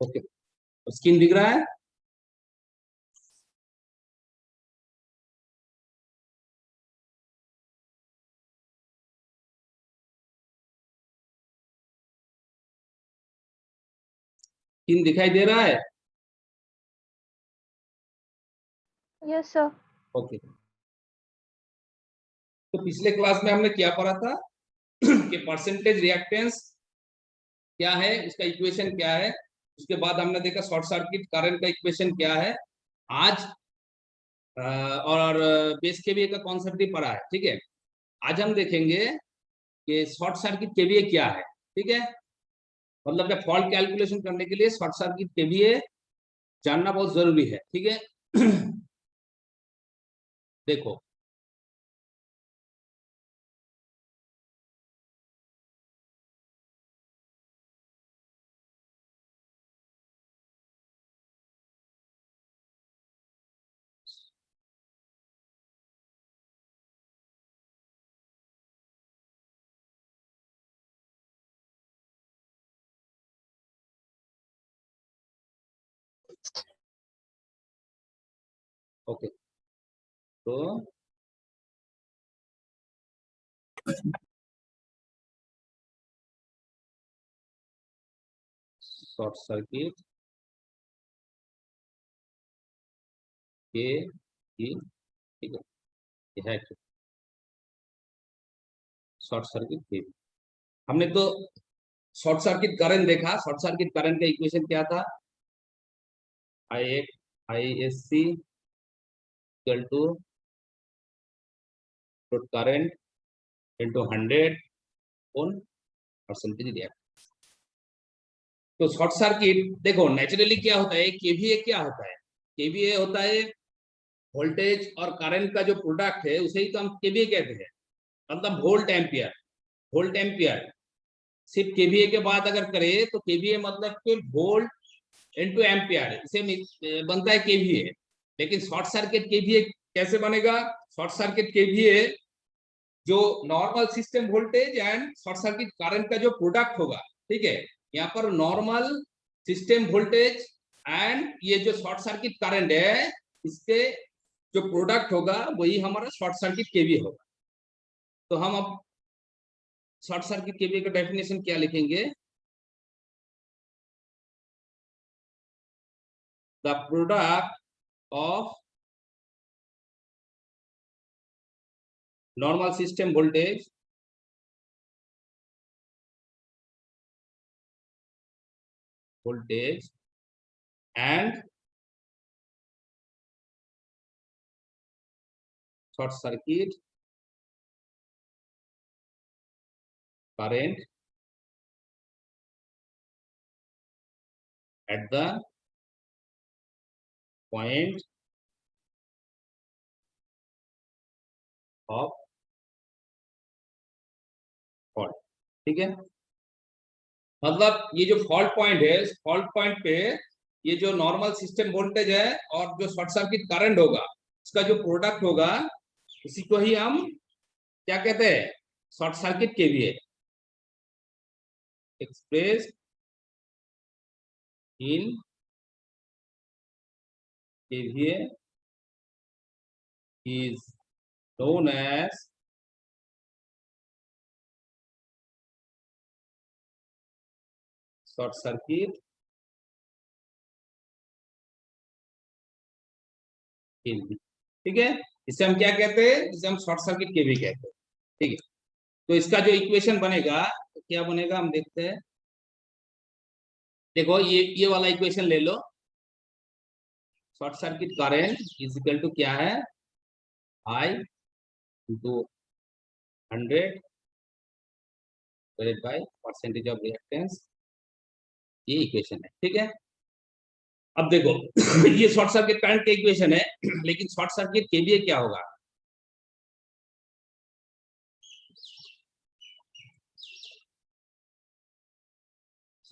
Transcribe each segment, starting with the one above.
Okay, screen दिख रहा है? स्क्रीन दिखाई दे रहा है? Yes sir. ओके, तो पिछले क्लास में हमने क्या पढ़ा था कि परसेंटेज रिएक्टेंस क्या है, उसका इक्वेशन क्या है। उसके बाद हमने देखा शॉर्ट सर्किट करंट का इक्वेशन क्या है। आज और बेस केवीए का कॉन्सेप्ट भी पढ़ा है, ठीक है। आज हम देखेंगे कि शॉर्ट सर्किट केवीए क्या है, ठीक है। मतलब जब फॉल्ट कैलकुलेशन करने के लिए शॉर्ट सर्किट केवीए जानना बहुत जरूरी है, ठीक है। देखो, ओके, तो शॉर्ट सर्किट के की, ठीक है, ये है शॉर्ट सर्किट के। हमने तो शॉर्ट सर्किट करंट देखा। शॉर्ट सर्किट करंट का इक्वेशन क्या था? ISC equal to current into 100 on percentage reactance. तो शॉर्ट सर्किट देखो, नेचुरली क्या होता है, केवीए क्या होता है? केवीए होता है वोल्टेज और करंट का जो प्रोडक्ट है, उसे ही तो हम केवीए कहते हैं। मतलब वोल्ट एम्पियर, वोल्ट एम्पियर। सिर्फ केवीए के बाद अगर करें तो केवीए मतलब कि वोल्ट इनटू एम्पियर, इसे बनता है केवीए। लेकिन शॉर्ट सर्किट केवीए कैसे बनेगा? शॉर्ट सर्किट केवीए जो normal system voltage and short circuit current का जो प्रोडक्ट होगा, ठीक है। यहाँ पर नॉर्मल सिस्टम वोल्टेज एंड ये जो शॉर्ट सर्किट करंट है, इसके जो प्रोडक्ट होगा वही हमारा शॉर्ट सर्किट केवीए होगा। तो हम अब शॉर्ट सर्किट केवीए का डेफिनेशन क्या लिखेंगे? The product of normal system voltage and short circuit current at the point of fault, ठीक है। मतलब ये जो फॉल्ट पॉइंट है, इस फॉल्ट पॉइंट पे ये जो नॉर्मल सिस्टम वोल्टेज है और जो शॉर्ट सर्किट करंट होगा, इसका जो प्रोडक्ट होगा, उसी को ही हम क्या कहते हैं? Short circuit KVA express in KVA is known as short circuit KV, ठीक है। इसे हम क्या कहते हैं? इसे हम शॉर्ट सर्किट केवी कहते हैं, ठीक है। तो इसका जो इक्वेशन बनेगा तो क्या बनेगा, हम देखते हैं। देखो, ये वाला इक्वेशन ले लो। Short circuit current is equal to क्या है? I into 100 by percentage of reactance, ये इक्वेशन है, ठीक है। अब देखो, ये शॉर्ट सर्किट करंट का इक्वेशन है, लेकिन शॉर्ट सर्किट केवीए क्या होगा?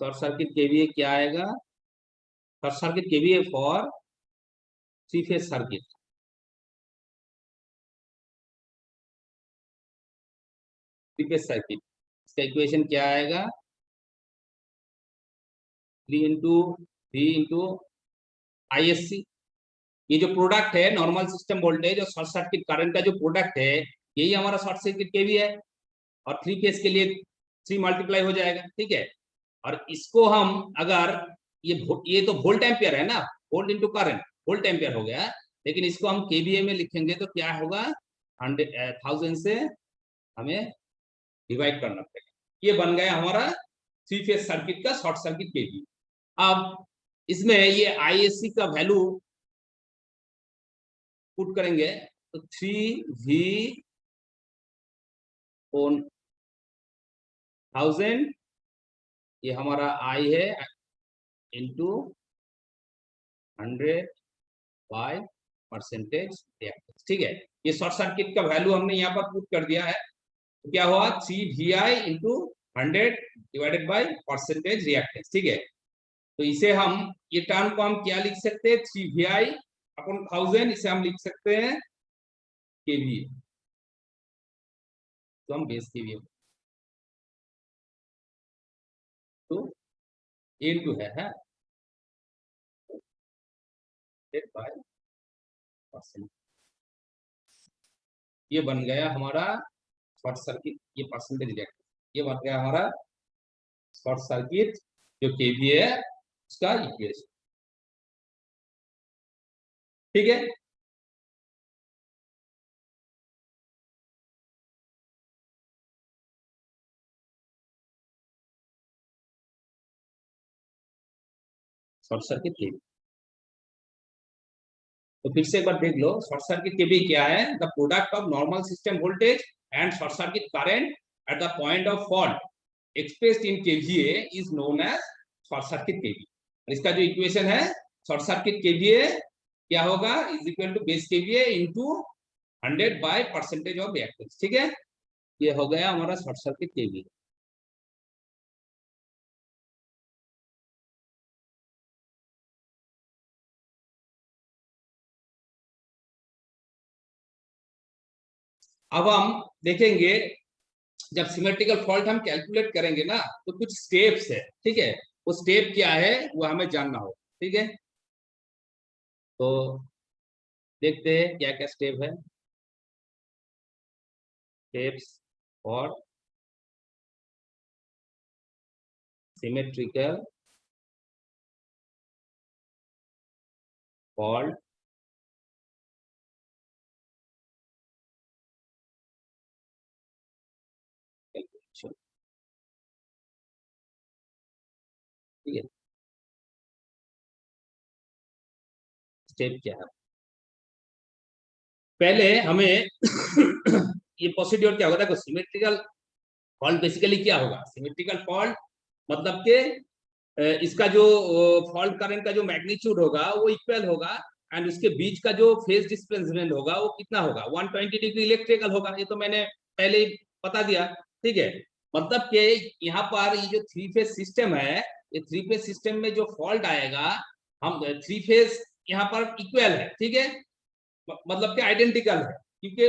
शॉर्ट सर्किट केवीए क्या आएगा? Short circuit KVA for three phase circuit, three phase circuit, इसका इक्वेशन क्या आएगा? 3 × ISC। ये जो प्रोडक्ट है नॉर्मल सिस्टम वोल्टेज और शॉर्ट सर्किट करंट का जो प्रोडक्ट है, यही हमारा शॉर्ट सर्किट केवी है। और थ्री फेज के लिए 3 मल्टीप्लाई हो जाएगा, ठीक है। और इसको हम अगर ये तो वोल्ट एम्पियर है ना, volt into current, volt ampere हो गया। लेकिन इसको हम केवीए में लिखेंगे तो क्या होगा? 1000 से हमें डिवाइड करना पड़ेगा। ये बन गया हमारा थ्री फेज सर्किट का शॉर्ट सर्किट केवी। अब इसमें ये आईएससी का वैल्यू पुट करेंगे तो 3V ऑन 1000, ये हमारा आई है, इंटू 100 बाय परसेंटेज रिएक्टेंस, ठीक है। ये शॉर्ट सर्किट का वैल्यू हमने यहाँ पर पुट कर दिया है, तो क्या हुआ? 3VI into 100 divided by percentage reactance, ठीक है। तो इसे हम, ये टर्म को हम क्या लिख सकते हैं? 3VI अपॉन 1000, इसे हम लिख सकते हैं केवीए, तो हम बेस केवीए तो इंटू है बाय परसेंट। ये बन गया हमारा शॉर्ट सर्किट, ये परसेंटेज रिएक्टेंस, ये बन गया हमारा शॉर्ट सर्किट जो केवीए है उसका इक्वेशन, ठीक है। शॉर्ट सर्किट केवी, तो फिर से एक बार देख लो, शॉर्ट सर्किट केवी क्या है? The product of normal system voltage and short circuit current at the point of fault expressed in KVA is known as short circuit KV. इसका जो इक्वेशन है शॉर्ट सर्किट केवीए क्या होगा? Is equal to base KVA into 100 by percentage of reactance, ठीक है। ये हो गया हमारा शॉर्ट सर्किट केवी। अब हम देखेंगे जब सिमेट्रिकल फॉल्ट हम कैलकुलेट करेंगे ना, तो कुछ स्टेप्स है, ठीक है। वो स्टेप क्या है वो हमें जानना हो, ठीक है। तो देखते हैं क्या क्या स्टेप है। Steps for symmetrical fault calculation, ठीक है। स्टेप क्या है? पहले हमें ये प्रोसीड्योर क्या होगा? देखो सिमेट्रिकल फॉल्ट बेसिकली क्या होगा? सिमेट्रिकल फॉल्ट मतलब के इसका जो फॉल्ट करंट का जो मैग्नीट्यूड होगा वो इक्वल होगा, एंड उसके बीच का जो फेज डिस्प्लेसमेंट होगा वो कितना होगा? 120 डिग्री इलेक्ट्रिकल होगा। ये तो मैंने पहले ही बता दिया, ठीक है। मतलब कि यहाँ पर ये जो थ्री फेज सिस्टम है, ये थ्री फेज सिस्टम में जो फॉल्ट आएगा, हम थ्री फेज यहाँ पर इक्वल है, ठीक है। मतलब कि आइडेंटिकल है, क्योंकि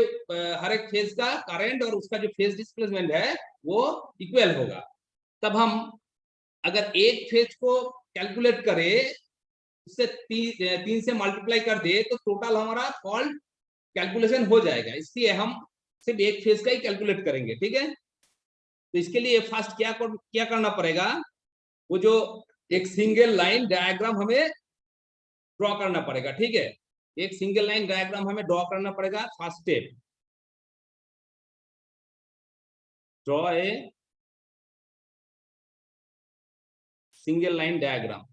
हर एक फेज का करंट और उसका जो फेज डिस्प्लेसमेंट है वो इक्वल होगा। तब हम अगर एक फेज को कैलकुलेट करें, उससे 3 से मल्टीप्लाई कर दे, तो टोटल हमारा फॉल्ट कैलकुलेशन हो जाएगा। इसलिए हम सिर्फ एक फेज का ही कैलकुलेट करेंगे, ठीक है। तो इसके लिए फर्स्ट क्या करना पड़ेगा? वो जो एक सिंगल लाइन डायग्राम हमें ड्रॉ करना पड़ेगा, ठीक है। एक सिंगल लाइन डायग्राम हमें ड्रॉ करना पड़ेगा। First step, draw a single line diagram.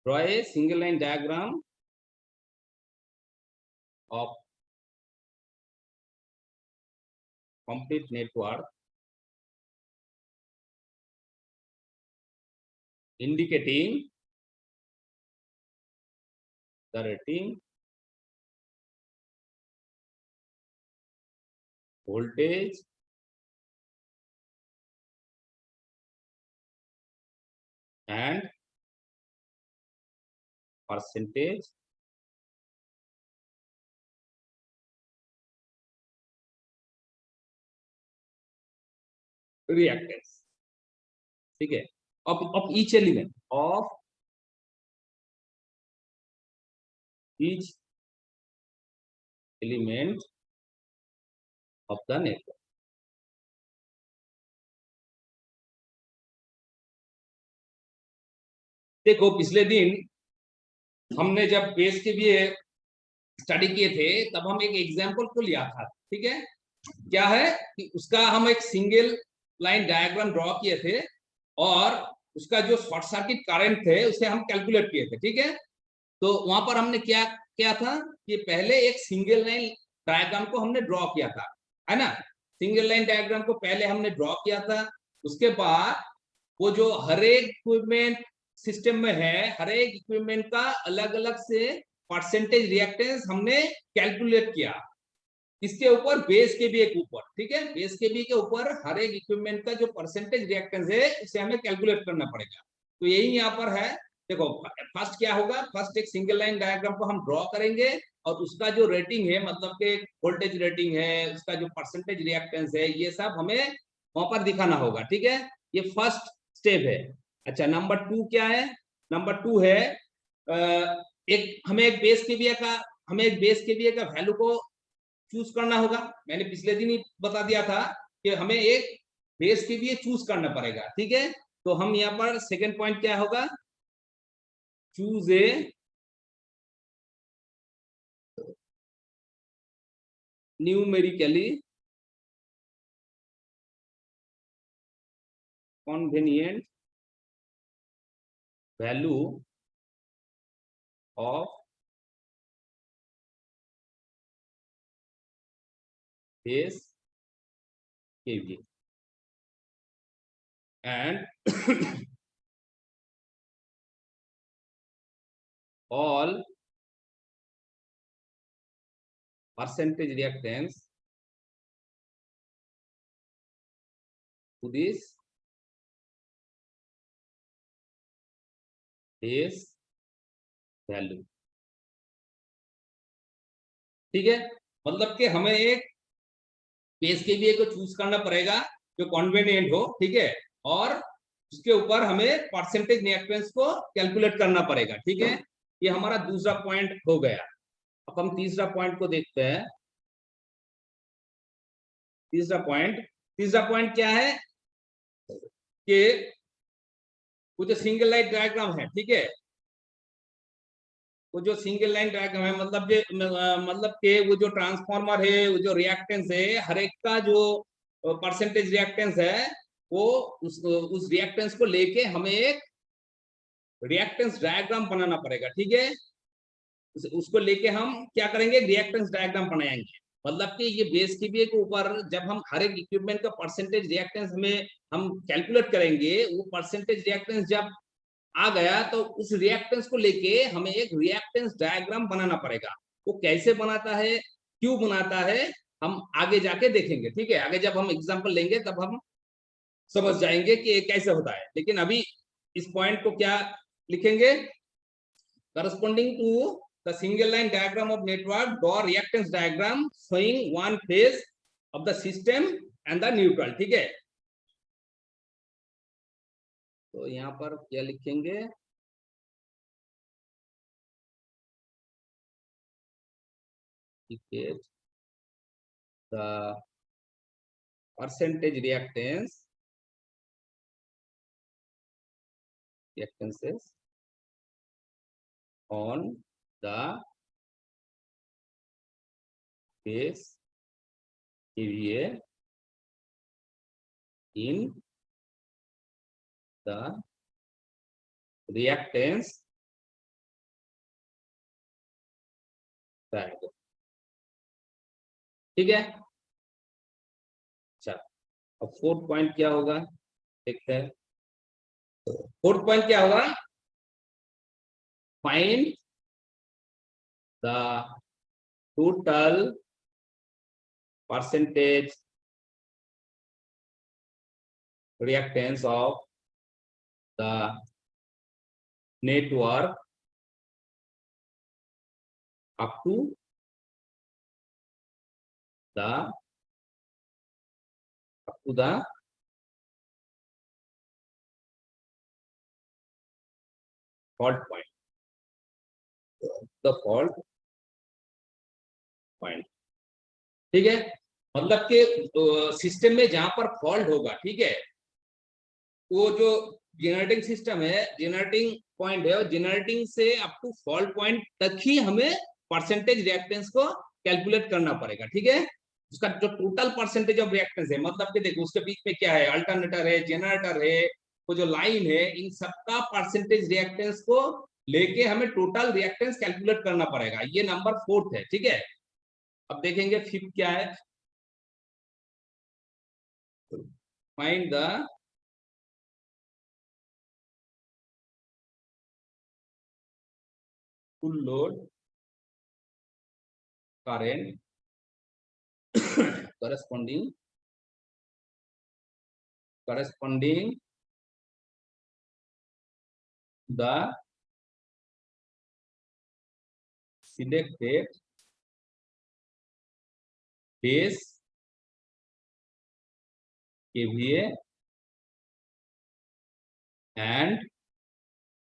Draw a single line diagram of complete network indicating the rating voltage and percentage reactance, ठीक है, of each element of each element of the network. देखो पिछले दिन हमने जब base के लिए study किए थे तब हम एक एग्जांपल को लिया था, ठीक है, क्या है कि उसका हम एक सिंगल लाइन डायग्राम ड्रॉ किए थे और उसका जो शॉर्ट सर्किट करंट थे उसे हम कैलकुलेट किए थे, ठीक है। तो वहां पर हमने क्या किया था कि पहले एक सिंगल लाइन डायग्राम को हमने ड्रॉ किया था, है ना, सिंगल लाइन डायग्राम को पहले हमने ड्रॉ किया था। उसके बाद वो जो हर एक इक्विपमेंट सिस्टम में है, हर एक इक्विपमेंट का अलग अलग से परसेंटेज रिएक्टेंस हमने कैलकुलेट किया, इसके ऊपर बेस के भी एक ऊपर, ठीक है, बेस के भी के ऊपर हर एक इक्विपमेंट का जो परसेंटेज रिएक्टेंस है उसे हमें कैलकुलेट करना पड़ेगा। तो यही यहाँ पर है, देखो फर्स्ट क्या होगा, फर्स्ट एक सिंगल लाइन डायग्राम को हम ड्रॉ करेंगे और उसका जो रेटिंग है, मतलब के वोल्टेज रेटिंग है, उसका जो परसेंटेज रिएक्टेंस है, ये सब हमें वहां पर दिखाना होगा, ठीक है, ये फर्स्ट स्टेप है। अच्छा, नंबर 2 क्या है, नंबर 2 है हमें एक बेस केवीए का वैल्यू को चूज करना होगा। मैंने पिछले दिन ही बता दिया था कि हमें एक बेस के लिए चूज करना पड़ेगा, ठीक है। तो हम यहाँ पर सेकंड पॉइंट क्या होगा, choose a numerically convenient value of base KVA and all percentage reactance to this base value, ठीक है। मतलब कि हमें एक बेस केवीए को चूज करना पड़ेगा जो कन्वीनियंट हो, ठीक है, और उसके ऊपर हमें परसेंटेज रिएक्टेंस को कैलकुलेट करना पड़ेगा, ठीक है। ये हमारा दूसरा पॉइंट हो गया। अब हम तीसरा पॉइंट को देखते हैं। तीसरा पॉइंट क्या है कि वो जो सिंगल लाइन डायग्राम है, ठीक है, वो जो सिंगल लाइन डायग्राम है, मतलब के वो जो ट्रांसफार्मर है, वो जो रिएक्टेंस है, हर एक का जो परसेंटेज रिएक्टेंस है, वो उस रिएक्टेंस को लेके हमें एक रिएक्टेंस डायग्राम बनाना पड़ेगा, ठीक है। उसको लेके हम क्या करेंगे, रिएक्टेंस डायग्राम बनाएंगे। मतलब कि ये बेस केवीए के ऊपर जब हम हर एक इक्विपमेंट का परसेंटेज रिएक्टेंस में हम कैलकुलेट करेंगे, वो परसेंटेज रिएक्टेंस जब आ गया तो उस रिएक्टेंस को लेके हमें एक रिएक्टेंस डायग्राम बनाना पड़ेगा। वो कैसे बनाता है, क्यों बनाता है, हम आगे जाके देखेंगे, ठीक है। आगे जब हम एग्जांपल लेंगे तब हम समझ जाएंगे कि ये कैसे होता है। लेकिन अभी इस पॉइंट को क्या लिखेंगे, corresponding to the single line diagram of network, draw reactance diagram showing one phase of the system and the neutral, ठीक है। तो यहाँ पर क्या लिखेंगे, the percentage reactances on the base KVA in the reactance diagram, ठीक है। अच्छा, अब फोर्थ पॉइंट क्या होगा देखते हैं। फोर्थ पॉइंट क्या होगा, find the total percentage reactance of the network up to the fault point, the fault point, ठीक है। मतलब कि सिस्टम में जहां पर फॉल्ट होगा, ठीक है, वो जो जनरेटिंग सिस्टम है, जनरेटिंग पॉइंट है, और जनरेटिंग से अप टू फॉल्ट पॉइंट तक ही हमें परसेंटेज रिएक्टेंस को कैलकुलेट करना पड़ेगा, ठीक है। उसका जो टोटल परसेंटेज ऑफ रिएक्टेंस है, मतलब कि देखो उसके बीच में क्या है, अल्टरनेटर है, जनरेटर है, वो जो लाइन है, इन सबका परसेंटेज रिएक्टेंस को लेके हमें टोटल रिएक्टेंस कैलकुलेट करना पड़ेगा। ये नंबर 4 है, ठीक है। अब देखेंगे 5 क्या है, find the full load current corresponding the selected base KVA and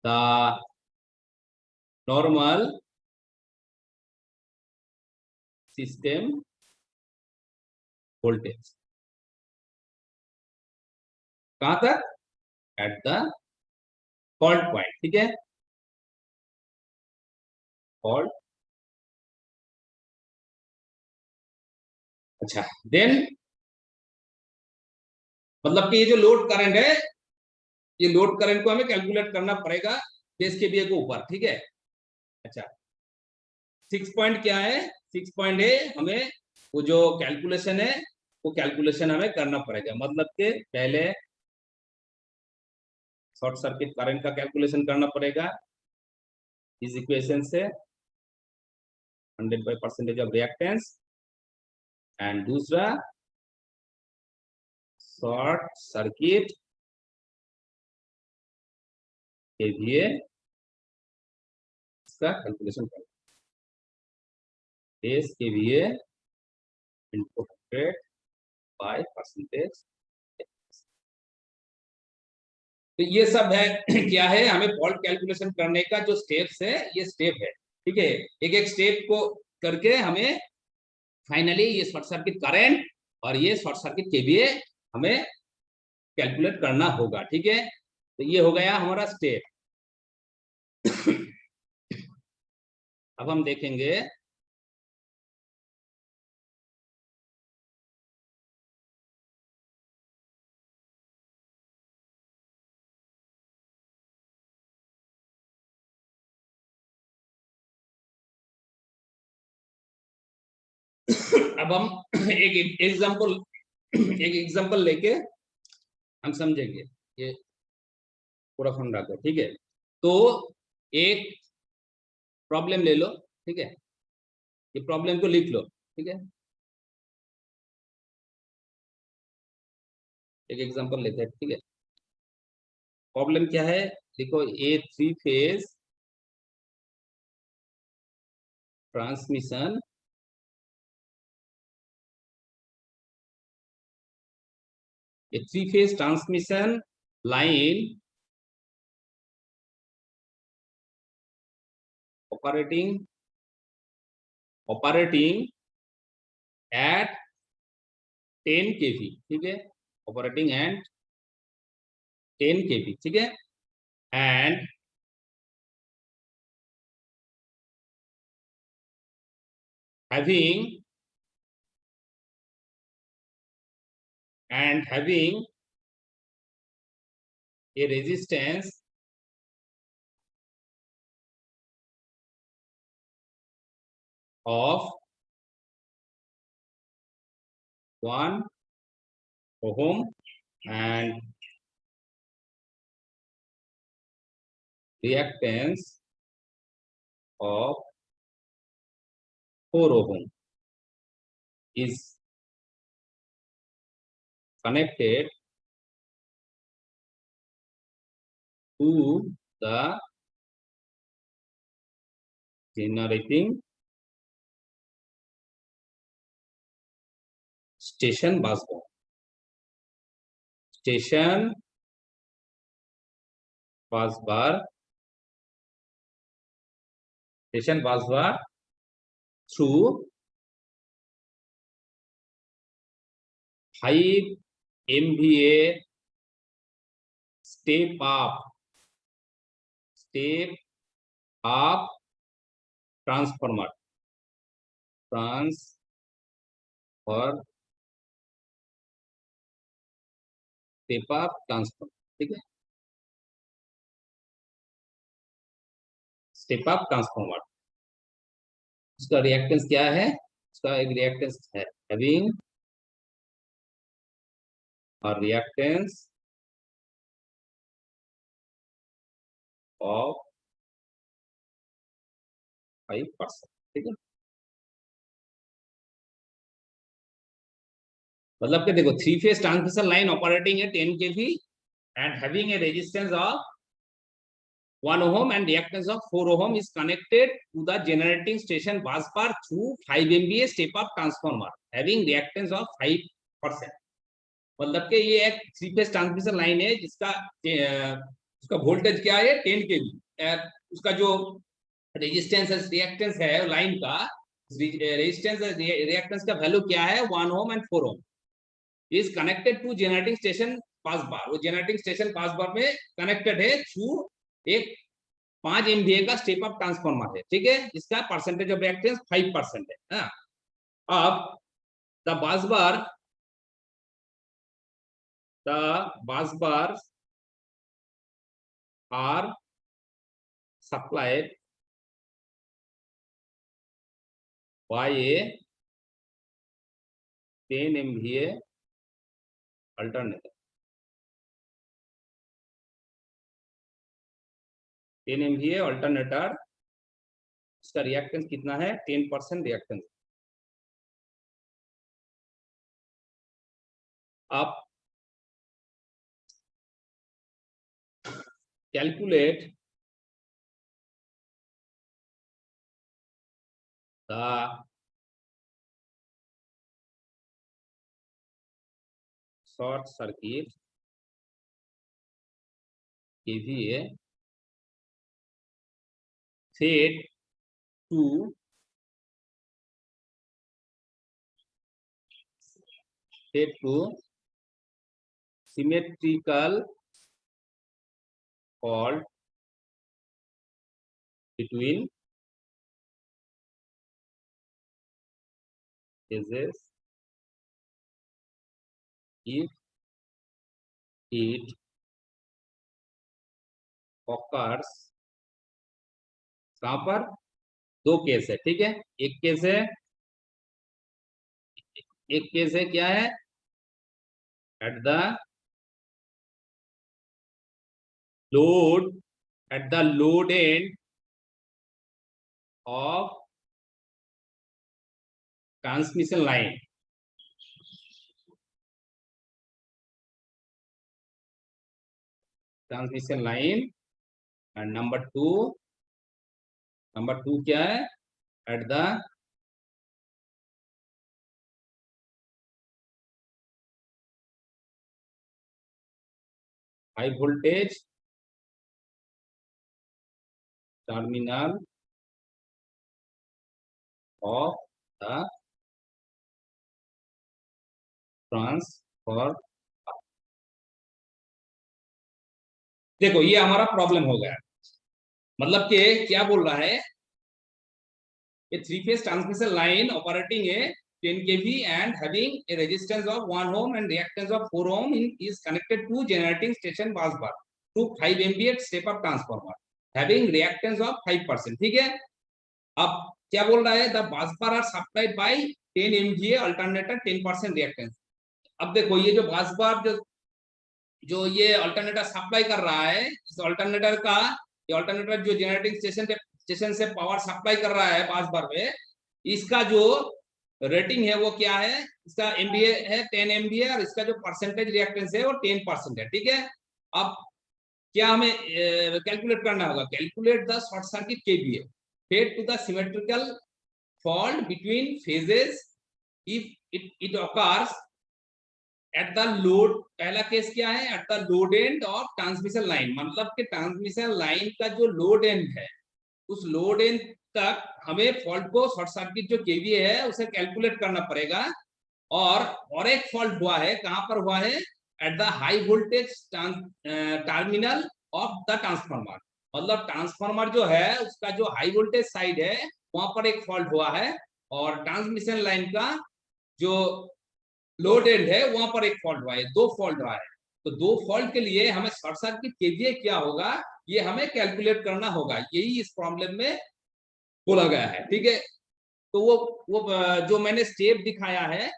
the normal system voltage। कहां तक? एट द फॉल्ट पॉइंट, ठीक है, फॉल्ट। अच्छा, देन मतलब कि ये जो लोड करंट है, ये लोड करंट को हमें कैलकुलेट करना पड़ेगा बेस केवीए के ऊपर, ठीक है। अच्छा, 6 पॉइंट क्या है, 6 पॉइंट है, हमें वो जो कैलकुलेशन है, वो कैलकुलेशन हमें करना पड़ेगा। मतलब कि पहले शॉर्ट सर्किट करंट का कैलकुलेशन करना पड़ेगा इस इक्वेशन से, 100 by percentage of reactance, and दूसरा शॉर्ट सर्किट केवीए इसका कैलकुलेशन करना, base KVA into 100 by percentage. तो ये सब है क्या है, हमें फॉल्ट कैलकुलेशन करने का जो स्टेप्स है, ये स्टेप है, ठीक है। एक एक स्टेप को करके हमें फाइनली ये शॉर्ट सर्किट करंट और ये शॉर्ट सर्किट केवीए हमें कैलकुलेट करना होगा, ठीक है। तो ये हो गया हमारा स्टेप। अब हम देखेंगे अब हम एक एग्जांपल लेके हम समझेंगे ये पूरा फंडा को, ठीक है। तो एक प्रॉब्लम ले लो, ठीक है, ये प्रॉब्लम को लिख लो, ठीक है। एक एग्जांपल लेते हैं, ठीक है। प्रॉब्लम क्या है, देखो, ए 3 phase transmission a 3-phase transmission line operating at 10 kV, ठीक है, operating at 10 kV, ठीक है, and having a resistance of 1 ohm and reactance of 4 ohm is connected to the generating station bus bar. Station bus bar. Station bus bar through 5 MVA step up transformer. Step up transformer. ठीक है, step up transformer. उसका reactance क्या है? उसका एक reactance है having और reactance of 5%। ठीक है, मतलब कि देखो 3 फेज ट्रांसमिशन लाइन ऑपरेटिंग है 10 kV and having a resistance of 1 ohm and reactance of 4 ohm is connected to the generating station bus bar through 5 MVA step up transformer having reactance of 5%। मतलब कि ये एक 3 phase transmission line है जिसका उसका voltage क्या है 10 kV। उसका जो रेजिस्टेंस रिएक्टेंस है लाइन का, रेजिस्टेंस रिएक्टेंस का वैल्यू क्या है 1 ohm and 4 ohm is connected to generating station bus bar। वो generating station bus bar में कनेक्टेड है थ्रू एक 5 MVA का स्टेप अप ट्रांसफार्मर है। ठीक है, जिसका परसेंटेज ऑफ रिएक्टेंस 5% है। अब the bus bar are supplied by a 10 MVA alternator। 10 MVA alternator, इसका रिएक्टेंस कितना है 10% रिएक्टेंस। आप calculate the short circuit KVA fed to symmetrical fault between phases if it occurs। कहां पर? दो केस है। ठीक है, एक केस है क्या है at the load end of transmission line। And number two क्या है at the high voltage terminal of the transformer. देखो ये हमारा प्रॉब्लम हो गया। मतलब कि क्या बोल रहा है, a 3 phase transmission line operating a 10 kV and having a resistance of 1 ohm and reactance of 4 ohm is connected to generating station bus bar to 5 MVA step up transformer having reactance of 5%। ठीक है, अब क्या बोल रहा है the bus bar are supplied by 10 MVA alternator 10% reactance। अब देखो ये जो बस बार जो ये अल्टरनेटर सप्लाई कर रहा है, इस अल्टरनेटर का ये अल्टरनेटर जो जनरेटिंग स्टेशन से पावर सप्लाई कर रहा है बस बार में, इसका जो रेटिंग है वो क्या है, इसका एमवीए है 10 MVA और इसका जो परसेंटेज रिएक्टेंस है वो 10% है। ठीक है, अब क्या हमें कैलकुलेट करना होगा, calculate the short circuit KVA. fade to the symmetrical fault between phases if it occurs at the load. पहला केस क्या है? at the load end of transmission line, मतलब कि ट्रांसमिशन लाइन का जो लोड एंड है उस लोड एंड तक हमें फॉल्ट को शॉर्ट सर्किट जो केवीए है उसे कैलकुलेट करना पड़ेगा। और एक फॉल्ट हुआ है, कहां पर हुआ है? At the high voltage terminal of the transformer, मतलब ट्रांसफार्मर जो है उसका जो हाई वोल्टेज साइड है वहां पर एक फॉल्ट हुआ है, और ट्रांसमिशन लाइन का जो लोड एंड है वहां पर एक फॉल्ट हुआ है, दो फॉल्ट हुआ है। तो दो फॉल्ट के लिए हमें शॉर्ट सर्किट केवीए क्या होगा ये हमें कैलकुलेट करना होगा, यही इस प्रॉब्लम में बोला गया है। ठीक है, तो वो जो मैंने स्टेप दिखाया है,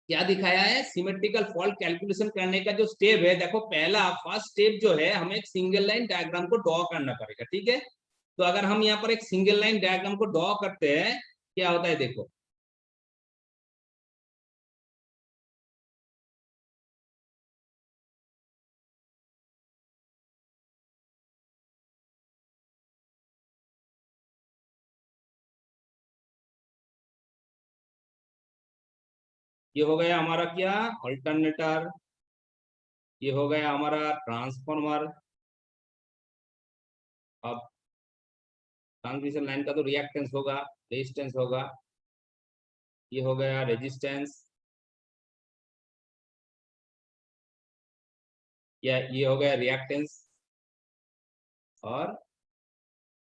क्या दिखाया है? सिमेट्रिकल फॉल्ट कैलकुलेशन करने का जो स्टेप है, देखो पहला फर्स्ट स्टेप जो है हमें एक सिंगल लाइन डायग्राम को ड्रॉ करना पड़ेगा। ठीक है, तो अगर हम यहाँ पर एक सिंगल लाइन डायग्राम को ड्रॉ करते हैं क्या होता है देखो, ये हो गया हमारा क्या? अल्टरनेटर। ये हो गया हमारा ट्रांसफॉर्मर। अब ट्रांसमिशन लाइन का तो रिएक्टेंस होगा, रेजिस्टेंस होगा। ये हो गया रेजिस्टेंस, या ये हो गया रिएक्टेंस, और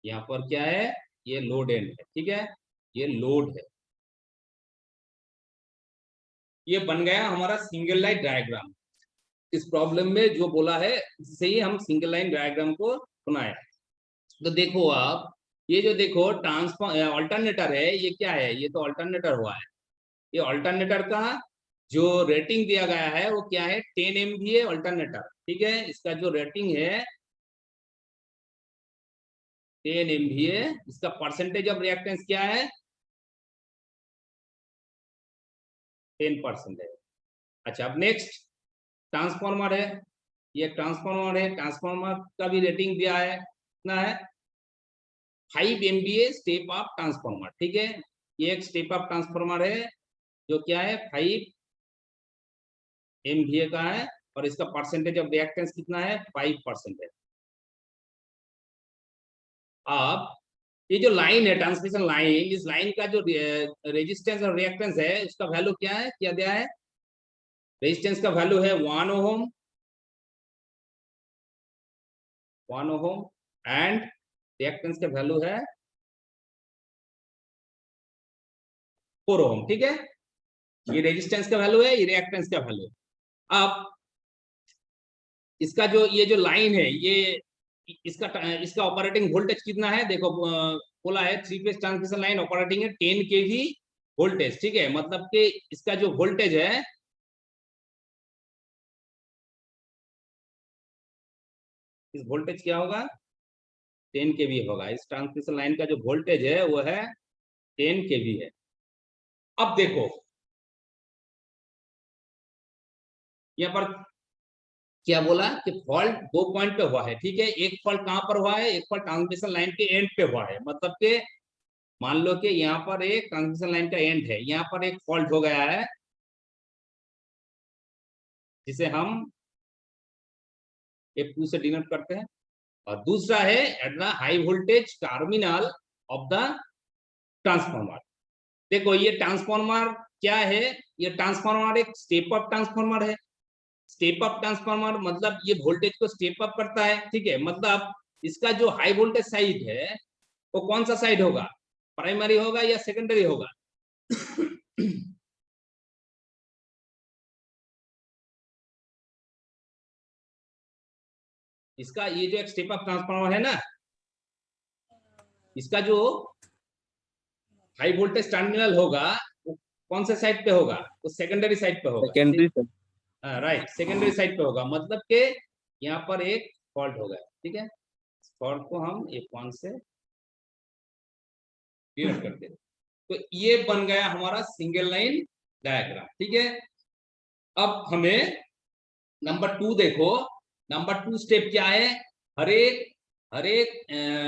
यहाँ पर क्या है? ये लोड एंड है। ठीक है, ये लोड है। ये बन गया हमारा सिंगल लाइन डायग्राम। इस प्रॉब्लम में जो बोला है इससे ही हम सिंगल लाइन डायग्राम को बनाया। तो देखो आप, ये जो देखो ट्रांसफॉर्म अल्टरनेटर है, ये क्या है? ये तो अल्टरनेटर हुआ है। ये अल्टरनेटर का जो रेटिंग दिया गया है वो क्या है? 10 MVA अल्टरनेटर। ठीक है, इसका जो रेटिंग है 10 MVA। इसका परसेंटेज ऑफ रिएक्टेंस क्या है? 10% है। अच्छा, अब नेक्स्ट ट्रांसफॉर्मर है। ये ट्रांसफॉर्मर है, ट्रांसफॉर्मर का भी रेटिंग दिया है, कितना है? 5 MVA स्टेप अप ट्रांसफॉर्मर। ठीक है, ये एक स्टेप अप ट्रांसफॉर्मर है जो क्या है? 5 MVA का है, और इसका परसेंटेज ऑफ रिएक्टेंस कितना है? 5% है। अब ये जो लाइन है ट्रांसमिशन लाइन, इस लाइन का जो रेजिस्टेंस और रिएक्टेंस है उसका वैल्यू क्या है? क्या दिया है? रेजिस्टेंस का वैल्यू है 1 ओम, 1 ओम, एंड रिएक्टेंस का वैल्यू है 4 ओम। ठीक है, ये रेजिस्टेंस का वैल्यू है, ये रिएक्टेंस का वैल्यू है। अब इसका जो ये जो लाइन है, ये इसका ऑपरेटिंग वोल्टेज कितना है? देखो बोला है 3 फेज ट्रांसमिशन लाइन ऑपरेटिंग है 10 kV वोल्टेज। ठीक है, मतलब कि इसका जो वोल्टेज है, इस वोल्टेज क्या होगा? 10 kV होगा। इस ट्रांसमिशन लाइन का जो वोल्टेज है वो है 10 kV है। अब देखो यहाँ पर क्या बोला कि फॉल्ट 2 पॉइंट पे हुआ है। ठीक है, एक फॉल्ट कहां पर हुआ है? एक फॉल्ट ट्रांसमिशन लाइन के एंड पे हुआ है, मतलब कि मान लो कि यहाँ पर एक ट्रांसमिशन लाइन का एंड है, यहाँ पर एक फॉल्ट हो गया है जिसे हम F2 से डिनोट करते हैं। और दूसरा है at the high voltage terminal of the transformer. देखो ये ट्रांसफॉर्मर क्या है? ये ट्रांसफॉर्मर एक स्टेप अप ट्रांसफॉर्मर है। स्टेप अप ट्रांसफॉर्मर मतलब ये वोल्टेज को स्टेप अप करता है। ठीक है, मतलब इसका जो हाई वोल्टेज साइड है वो कौन सा साइड होगा? प्राइमरी होगा या सेकेंडरी होगा? इसका ये जो एक स्टेप अप ट्रांसफॉर्मर है ना, इसका जो हाई वोल्टेज टर्मिनल होगा वो कौन से साइड पे होगा? वो सेकेंडरी साइड पे होगा। Secondary sir. Right, secondary side पे होगा, मतलब के यहाँ पर एक फॉल्ट होगा। ठीक है, फॉल्ट को हम F1 से डिनोट करते हैं। तो ये बन गया हमारा सिंगल लाइन डायग्राम। ठीक है, अब हमें नंबर 2 देखो। नंबर 2 स्टेप क्या है? हर एक हर एक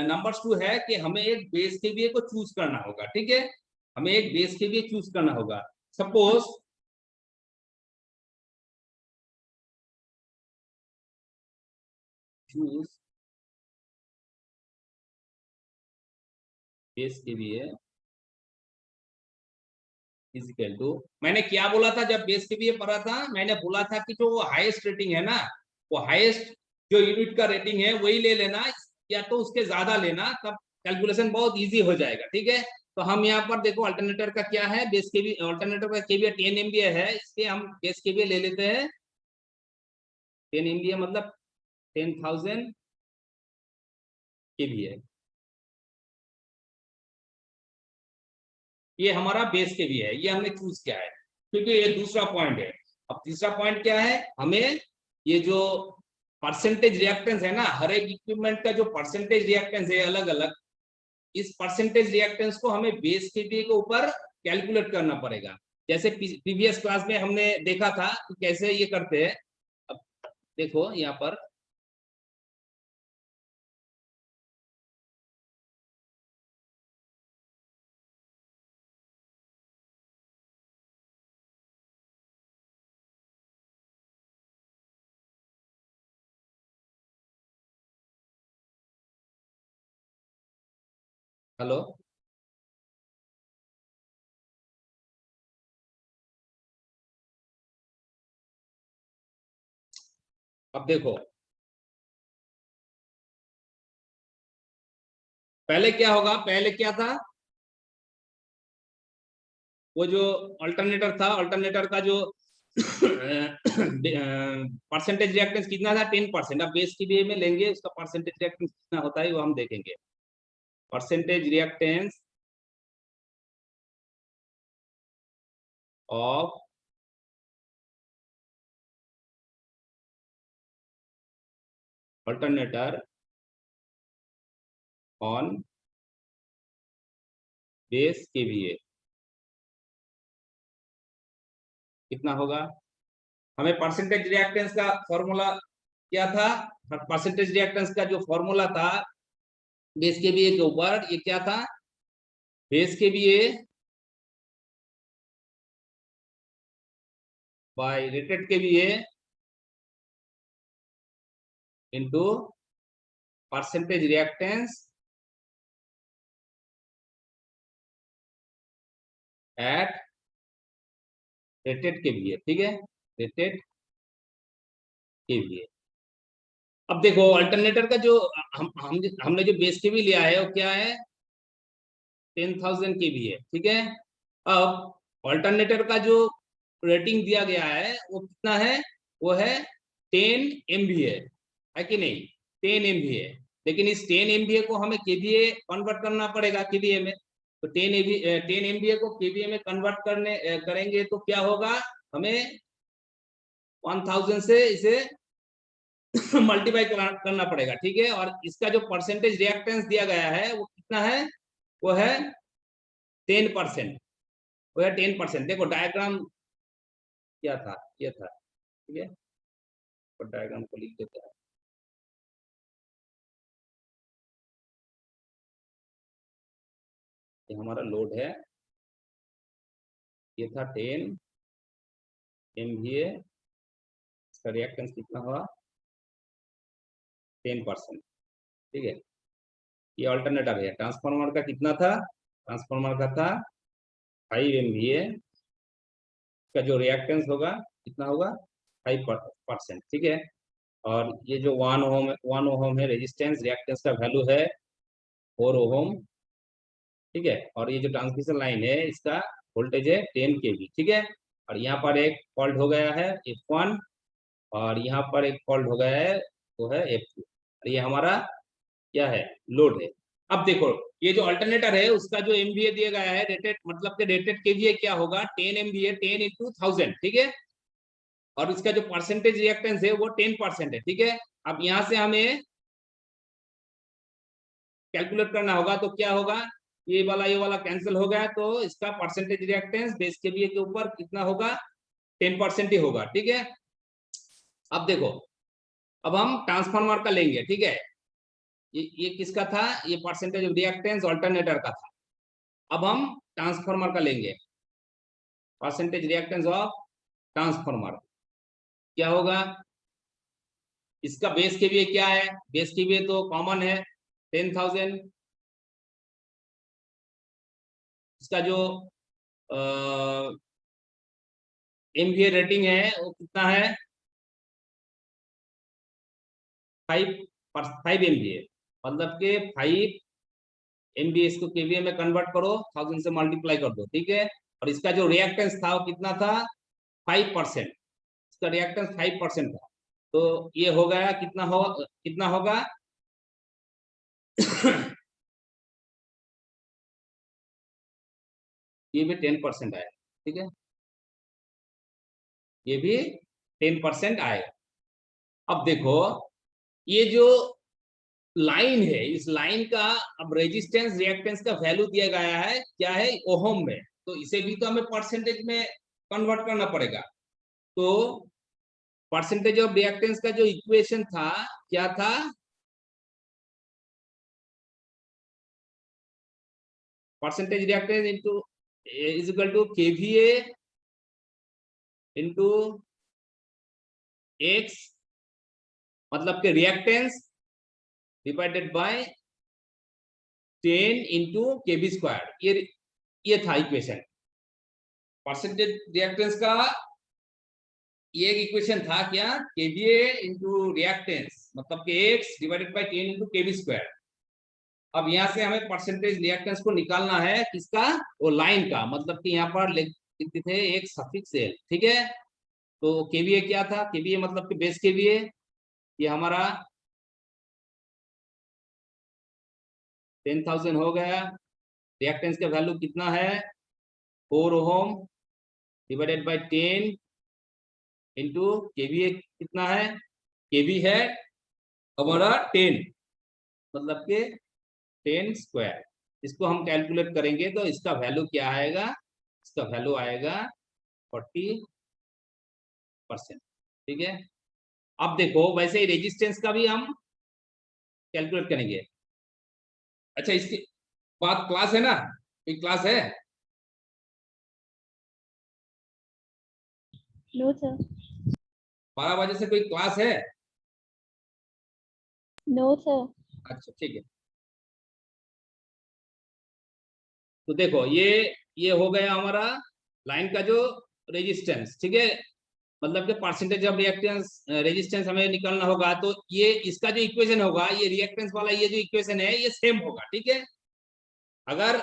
नंबर 2 है कि हमें एक बेस केवीए को चूज करना होगा, ठीक है, हमें एक बेस केवीए चूज करना होगा। Suppose choose base KVA is equal to, मैंने क्या बोला था जब बेस केवीए पढ़ा था, मैंने बोला था कि जो हाईएस्ट रेटिंग है ना, वो हाईएस्ट जो यूनिट का रेटिंग है वही ले लेना, या तो उसके ज्यादा लेना, तब कैलकुलेशन बहुत इजी हो जाएगा, ठीक है। तो हम यहाँ पर देखो अल्टरनेटर का क्या है, बेस केवी अल्टरनेटर का केवीए 10 एमवीए है, इसलिए हम बेस केवीए ले लेते हैं 10 एमवीए, मतलब 10,000 केवीए। ये हमारा बेस केवीए है, ये हमने चूज किया है क्योंकि ये दूसरा पॉइंट है। अब तीसरा पॉइंट क्या है, हमें ये जो परसेंटेज रिएक्टेंस है ना, हर एक इक्विपमेंट का जो परसेंटेज रिएक्टेंस है अलग अलग, इस परसेंटेज रिएक्टेंस को हमें बेस केवीए के ऊपर कैलकुलेट करना पड़ेगा। जैसे प्रीवियस क्लास में हमने देखा था कि कैसे ये करते हैं। अब देखो यहाँ पर हेलो, अब देखो पहले क्या होगा, पहले क्या था, वो जो अल्टरनेटर था, अल्टरनेटर का जो परसेंटेज रिएक्टेंस कितना था, 10%। अब बेस केवीए में लेंगे उसका परसेंटेज रिएक्टेंस कितना होता है वो हम देखेंगे। Percentage reactance of alternator on base KVA कितना होगा। हमें परसेंटेज रिएक्टेंस का फॉर्मूला क्या था, परसेंटेज रिएक्टेंस का जो फॉर्मूला था बेस केवीए के ऊपर, ये क्या था, base KVA by rated KVA into percentage reactance at rated KVA, ठीक है, रेटेड केवीए। अब देखो अल्टरनेटर का जो हमने जो बेस केवी लिया है वो क्या है, 10,000 केवीए, ठीक है। अब अल्टरनेटर का जो रेटिंग दिया गया है वो कितना है, वो है 10 एमवीए, है कि नहीं, 10 एमवीए। लेकिन इस 10 एमवीए को हमें केवीए कन्वर्ट करना पड़ेगा केवीए में। तो 10 एमवीए को केवीए में कन्वर्ट करेंगे तो क्या होगा, हमें 1000 से इसे मल्टीप्लाई करना पड़ेगा, ठीक है। और इसका जो परसेंटेज रिएक्टेंस दिया गया है वो कितना है, वो है 10%, वो है 10%। देखो डायग्राम क्या था, ये था, ठीक है, और डायग्राम को लिख देते हैं। ये हमारा लोड है, ये था 10 एमवीए, इसका रिएक्टेंस कितना हुआ 10%, ठीक है। ये अल्टरनेटर है, ट्रांसफार्मर का कितना था, ट्रांसफार्मर का था 5 एमवीए, का जो रिएक्टेंस होगा कितना होगा 5%, ठीक है। और ये जो 1 ओम है रेजिस्टेंस, रिएक्टेंस का वैल्यू है 4 ओम, ठीक है। और ये जो ट्रांसमिशन लाइन है इसका वोल्टेज है 10 केवी, ठीक है। और यहाँ पर एक फॉल्ट हो गया है F1, और यहाँ पर एक फॉल्ट हो गया है वो है F2, और ये हमारा क्या है, लोड है। अब देखो ये जो अल्टरनेटर है उसका जो एमवीए दिया गया है रेटेड, मतलब कि रेटेड केवीए क्या होगा 10 एमवीए, 10 इंटू 1000, ठीक है। और इसका जो परसेंटेज रिएक्टेंस है वो 10% है, ठीक है। अब यहाँ से हमें कैलकुलेट करना होगा तो क्या होगा, ये वाला कैंसिल हो गया, तो इसका परसेंटेज रिएक्टेंस बेस केवीए के ऊपर कितना होगा 10% ही होगा, ठीक है। अब देखो अब हम ट्रांसफार्मर का लेंगे, ठीक है। ये किसका था, ये परसेंटेज ऑफ रिएक्टेंस अल्टरनेटर का था। अब हम ट्रांसफार्मर का लेंगे, परसेंटेज रिएक्टेंस ऑफ ट्रांसफार्मर क्या होगा, इसका बेस केवीए क्या है, बेस केवीए तो कॉमन है 10,000, इसका जो एमवीए रेटिंग है वो कितना है 5 एमवीए, मतलब के 5 एमवीए, इसको केवीए में कन्वर्ट करो, 1000 से मल्टीप्लाई कर दो, ठीक है। और इसका जो रिएक्टेंस था वो कितना था 5%, इसका रिएक्टेंस 5% था, तो ये हो गया कितना होगा ये भी 10% आया, ठीक है, ये भी 10% आएगा। अब देखो ये जो लाइन है, इस लाइन का अब रेजिस्टेंस रिएक्टेंस का वैल्यू दिया गया है क्या है ओहम में, तो इसे भी तो हमें परसेंटेज में कन्वर्ट करना पड़ेगा। तो परसेंटेज ऑफ रिएक्टेंस का जो इक्वेशन था क्या था, percentage reactance into is equal to KVA into X, मतलब के reactance divided by 10 into KB square, ये था इक्वेशन। परसेंटेज रिएक्टेंस का ये एक इक्वेशन था क्या, केवीए इंटू रिएक्टेंस मतलब के x divided by 10 into KB square. अब यहाँ से हमें परसेंटेज रिएक्टेंस को निकालना है किसका, वो लाइन का, मतलब कि यहाँ पर लिखते थे एक सफिक्स एल, ठीक है। तो केवीए क्या था, केवीए मतलब कि बेस केवीए, ये हमारा 10,000 हो गया। रिएक्टेंस का वैल्यू कितना है 4 ओम डिवाइडेड बाय 10 इंटू केवीए कितना है, केवी है हमारा 10, मतलब के 10 स्क्वायर, इसको हम कैलकुलेट करेंगे तो इसका वैल्यू क्या आएगा, इसका वैल्यू आएगा 40%, ठीक है। अब देखो वैसे ही रेजिस्टेंस का भी हम कैलकुलेट करेंगे। अच्छा इसके बाद क्लास है ना, कोई क्लास है? No sir. 12 बजे से कोई क्लास है? No sir. अच्छा ठीक है, तो देखो ये हो गया हमारा लाइन का जो रेजिस्टेंस, ठीक है, मतलब कि परसेंटेज ऑफ रिएक्टेंस रेजिस्टेंस हमें निकालना होगा, तो ये इसका जो इक्वेशन होगा, ये रिएक्टेंस वाला ये जो इक्वेशन है ये सेम होगा, ठीक है। अगर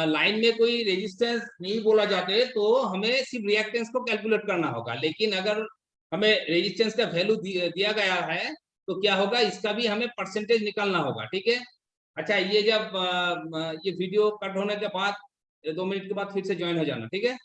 लाइन में कोई रेजिस्टेंस नहीं बोला जाते तो हमें सिर्फ रिएक्टेंस को कैलकुलेट करना होगा, लेकिन अगर हमें रेजिस्टेंस का वैल्यू दिया गया है तो क्या होगा, इसका भी हमें परसेंटेज निकालना होगा, ठीक है। अच्छा ये जब ये वीडियो कट होने के बाद 2 मिनट के बाद फिर से ज्वाइन हो जाना, ठीक है।